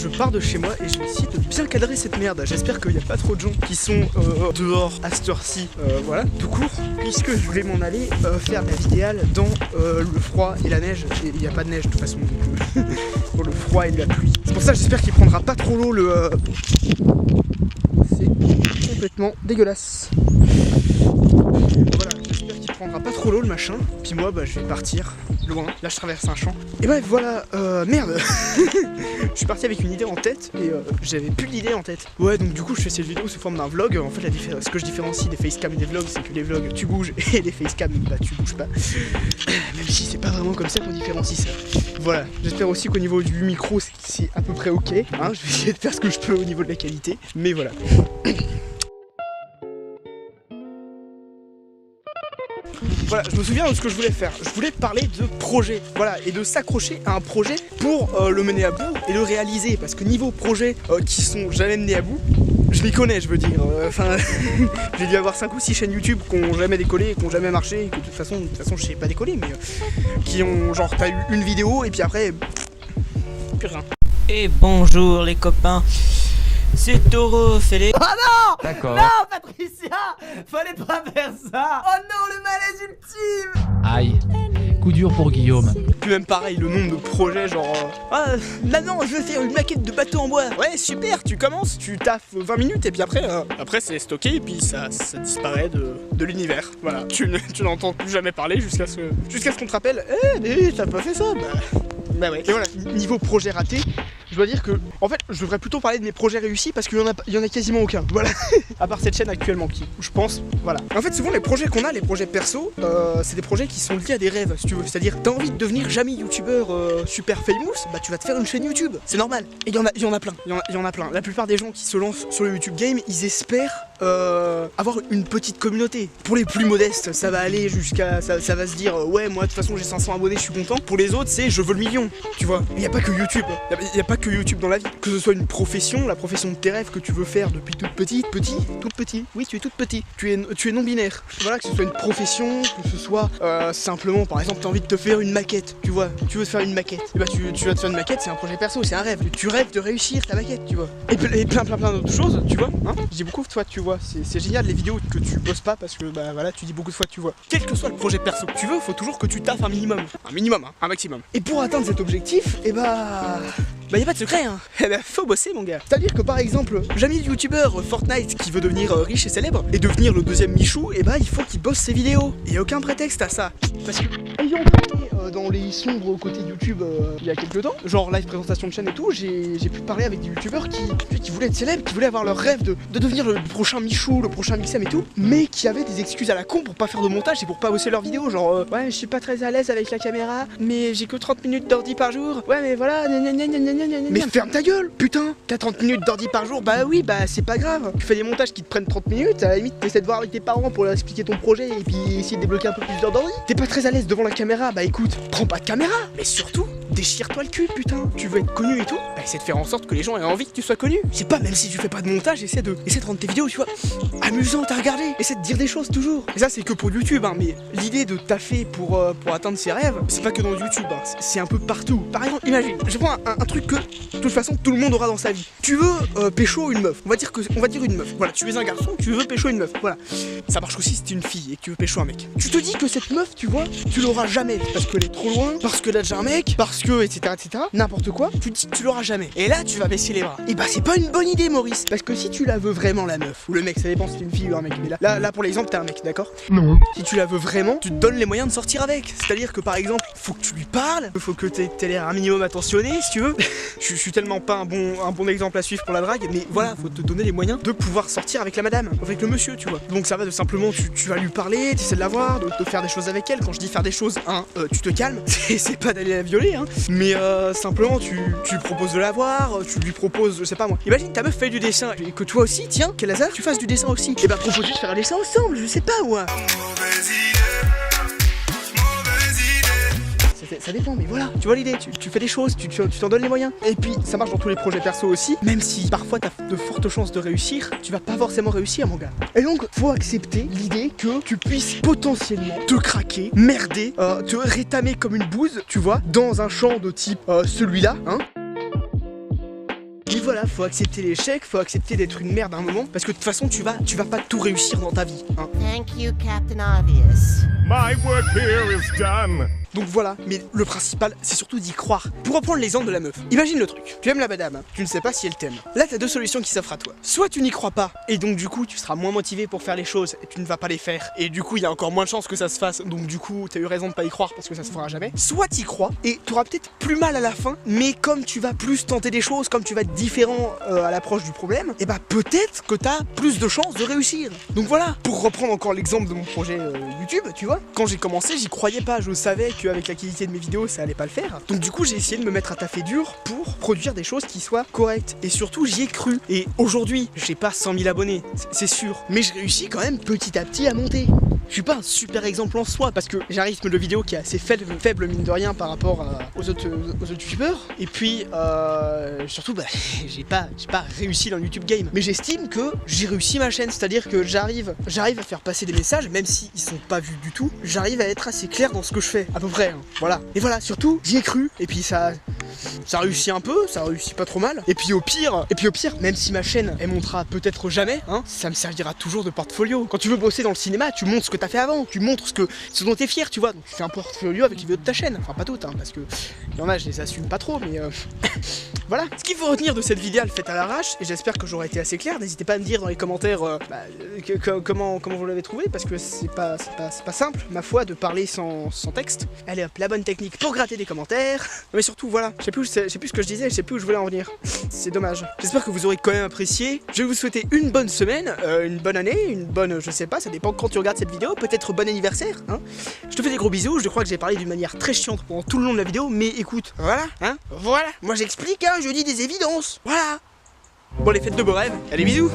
je pars de chez moi et je vais essayer de bien cadrer cette merde. J'espère qu'il n'y a pas trop de gens qui sont dehors à cette heure-ci, voilà, tout court, puisque je voulais m'en aller faire la vidéo dans le froid et la neige. Et il n'y a pas de neige de toute façon, donc pour le froid et la pluie. C'est pour ça que j'espère qu'il prendra pas trop l'eau le... C'est complètement dégueulasse. Voilà, j'espère qu'il prendra pas trop l'eau le machin. Puis moi bah je vais partir loin. Là je traverse un champ. Et bref voilà, merde. Je suis parti avec une idée en tête et j'avais plus d'idée en tête. Ouais, donc du coup je fais cette vidéo sous forme d'un vlog. En fait ce que je différencie des facecam et des vlogs, c'est que les vlogs tu bouges et les facecam bah tu bouges pas. Même si c'est pas vraiment comme ça qu'on différencie ça. Voilà, j'espère aussi qu'au niveau du micro c'est à peu près ok, hein. Je vais essayer de faire ce que je peux au niveau de la qualité. Mais voilà. Voilà, je me souviens de ce que je voulais faire. Je voulais parler de projet, voilà, et de s'accrocher à un projet pour le mener à bout et le réaliser. Parce que niveau projet qui sont jamais menés à bout, je m'y connais, je veux dire. Enfin, j'ai dû avoir 5 ou 6 chaînes YouTube qui ont jamais décollé, qui ont jamais marché, et que de toute façon je sais pas décoller, mais qui ont genre t'as eu une vidéo et puis après, plus rien. Et bonjour les copains. C'est Taureau Félix. Oh non! D'accord. Non, Patricia! Fallait pas faire ça! Oh non, le malaise ultime! Aïe, coup dur pour Guillaume. Puis même pareil, le nombre de projets genre ah là non, je veux faire une maquette de bateau en bois. Ouais super, tu commences, tu taffes 20 minutes et puis après c'est stocké et puis ça disparaît de l'univers. Voilà, tu n'entends plus jamais parler jusqu'à ce qu'on te rappelle. Eh mais t'as pas fait ça. Bah ouais. Et voilà, niveau projet raté, je dois dire que en fait je devrais plutôt parler de mes projets réussis parce qu'il y en a quasiment aucun. Voilà. À part cette chaîne actuellement qui, je pense, voilà. En fait souvent les projets qu'on a, les projets perso, c'est des projets qui sont liés à des rêves si tu veux. C'est-à-dire t'as envie de devenir jamais youtubeur super famous, bah tu vas te faire une chaîne YouTube. C'est normal. Et il y en a plein. Il y en a plein. La plupart des gens qui se lancent sur le YouTube game, ils espèrent avoir une petite communauté. Pour les plus modestes, ça va aller jusqu'à ça va se dire ouais moi de toute façon j'ai 500 abonnés, je suis content. Pour les autres c'est je veux le million. Tu vois, il n'y a pas que YouTube, il n'y a pas que YouTube dans la vie. Que ce soit une profession, la profession de tes rêves que tu veux faire depuis toute petit, oui tu es toute petite, tu es non binaire. Voilà, que ce soit une profession, que ce soit simplement par exemple tu as envie de te faire une maquette, tu vois, tu veux te faire une maquette. Et bah tu vas te faire une maquette, c'est un projet perso, c'est un rêve. Tu rêves de réussir ta maquette, tu vois. Et plein d'autres choses, tu vois, hein. Je dis beaucoup de fois tu vois, c'est génial les vidéos que tu bosses pas parce que bah voilà, tu dis beaucoup de fois tu vois. Quel que soit le projet perso que tu veux, faut toujours que tu taffes un minimum, hein, un maximum. Et pour atteindre cet objectif, et bah y a pas de secret hein. Eh bah faut bosser mon gars. C'est-à-dire que par exemple, jamais le youtubeur Fortnite qui veut devenir riche et célèbre et devenir le deuxième Michou, et bah il faut qu'il bosse ses vidéos. Et y a aucun prétexte à ça. Parce que ayant été dans les sombres côtés YouTube il y a quelques temps, genre live présentation de chaîne et tout, j'ai pu parler avec des youtubeurs qui voulaient être célèbres, qui voulaient avoir leur rêve de devenir le prochain Michou, le prochain Mixem et tout, mais qui avaient des excuses à la con pour pas faire de montage et pour pas bosser leurs vidéos, genre ouais je suis pas très à l'aise avec la caméra, mais j'ai que 30 minutes d'ordi par jour, ouais mais voilà, mais ferme ta gueule, putain, t'as 30 minutes d'ordi par jour, bah oui, bah c'est pas grave, tu fais des montages qui te prennent 30 minutes, à la limite t'essaies de voir avec tes parents pour leur expliquer ton projet et puis essayer de débloquer un peu plus d'heures d'ordi. T'es pas très à l'aise devant la caméra, bah écoute, prends pas de caméra, mais surtout, déchire-toi le cul, putain. Tu veux être connu et tout, bah essaie de faire en sorte que les gens aient envie que tu sois connu. Je sais pas, même si tu fais pas de montage, essaie de rendre tes vidéos, tu vois, amusantes à regarder. Essaie de dire des choses toujours. Et ça, c'est que pour YouTube, hein, mais l'idée de taffer pour atteindre ses rêves, c'est pas que dans YouTube, hein, c'est un peu partout. Par exemple, imagine, je prends un truc que, de toute façon, tout le monde aura dans sa vie. Tu veux pécho une meuf, on va dire une meuf. Voilà, tu es un garçon, tu veux pécho une meuf, voilà. Ça marche aussi si t'es une fille et que tu veux pécho un mec. Tu te dis que cette meuf, tu vois, tu l'auras jamais parce qu'elle est trop loin, parce que là déjà un mec, parce que etc. N'importe quoi, tu te dis que tu l'auras jamais. Et là, tu vas baisser les bras. Et bah c'est pas une bonne idée, Maurice, parce que si tu la veux vraiment la meuf ou le mec, ça dépend si t'es une fille ou un mec. Mais là pour l'exemple, t'es un mec, d'accord? Non. Si tu la veux vraiment, tu te donnes les moyens de sortir avec. C'est-à-dire que par exemple, faut que tu lui parles, faut que t'aies l'air un minimum attentionné, si tu veux. Je suis tellement pas un bon exemple à suivre pour la drague, mais voilà, faut te donner les moyens de pouvoir sortir avec la madame, avec le monsieur, tu vois. Donc ça va de simplement, tu vas lui parler, t'essaies de la voir, de faire des choses avec elle. Quand je dis faire des choses, hein, tu te calmes, c'est pas d'aller la violer, hein, mais simplement tu lui proposes de la voir, tu lui proposes, je sais pas moi. Imagine ta meuf fait du dessin et que toi aussi, tiens, quel hasard, tu fasses du dessin aussi. Et bah proposez de faire un dessin ensemble, je sais pas moi. Ça dépend, mais voilà, tu vois l'idée, tu fais des choses, tu t'en donnes les moyens. Et puis ça marche dans tous les projets perso aussi, même si parfois t'as de fortes chances de réussir, tu vas pas forcément réussir mon gars. Et donc faut accepter l'idée que tu puisses potentiellement te craquer, merder, te rétamer comme une bouse, tu vois, dans un champ de type celui-là, hein. Mais voilà, faut accepter l'échec, faut accepter d'être une merde à un moment, parce que de toute façon tu vas pas tout réussir dans ta vie, hein. Thank you, Captain Obvious. My work here is done. Donc voilà, mais le principal, c'est surtout d'y croire. Pour reprendre l'exemple de la meuf, imagine le truc. Tu aimes la madame, hein, tu ne sais pas si elle t'aime. Là, t'as deux solutions qui s'offrent à toi. Soit tu n'y crois pas, et donc du coup, tu seras moins motivé pour faire les choses, et tu ne vas pas les faire. Et du coup, il y a encore moins de chances que ça se fasse, donc du coup, t'as eu raison de pas y croire parce que ça se fera jamais. Soit t'y crois, et t'auras peut-être plus mal à la fin, mais comme tu vas plus tenter des choses, comme tu vas être différent à l'approche du problème, et bah peut-être que t'as plus de chances de réussir. Donc voilà, pour reprendre encore l'exemple de mon projet YouTube, tu vois, quand j'ai commencé, j'y croyais pas, je savais qu'avec la qualité de mes vidéos ça allait pas le faire, donc du coup j'ai essayé de me mettre à taffer dur pour produire des choses qui soient correctes, et surtout j'y ai cru, et aujourd'hui j'ai pas 100 000 abonnés, c'est sûr, mais je réussis quand même petit à petit à monter. Je suis pas un super exemple en soi parce que j'ai un rythme de vidéo qui est assez faible mine de rien par rapport aux autres youtubeurs, et puis surtout bah, j'ai pas réussi dans le YouTube game, mais j'estime que j'ai réussi ma chaîne, c'est-à-dire que j'arrive à faire passer des messages même s'ils sont pas vus du tout, j'arrive à être assez clair dans ce que je fais, à peu près, hein. Voilà, et voilà, surtout j'y ai cru, et puis ça réussit un peu, ça réussit pas trop mal, et puis au pire, même si ma chaîne elle montera peut-être jamais, hein, ça me servira toujours de portfolio. Quand tu veux bosser dans le cinéma, tu montres ce que t'as fait avant, tu montres ce dont t'es fier, tu vois, donc tu fais un portfolio avec les vidéos de ta chaîne, enfin pas toutes, hein, parce que il y en a je les assume pas trop, mais voilà. Ce qu'il faut retenir de cette vidéo, elle faite à l'arrache, et j'espère que j'aurai été assez clair, n'hésitez pas à me dire dans les commentaires comment vous l'avez trouvé, parce que c'est pas simple, ma foi, de parler sans texte. Allez hop, la bonne technique pour gratter des commentaires, mais surtout voilà, je sais plus ce que je disais, je sais plus où je voulais en venir, c'est dommage. J'espère que vous aurez quand même apprécié, je vais vous souhaiter une bonne semaine, une bonne année, une bonne, je sais pas, ça dépend quand tu regardes cette vidéo, peut-être bon anniversaire, hein. Je te fais des gros bisous, je crois que j'ai parlé d'une manière très chiante pendant tout le long de la vidéo, mais écoute, voilà, hein, voilà, moi j'explique, hein, je dis des évidences, voilà. Bon, les fêtes de beaux rêves, allez bisous.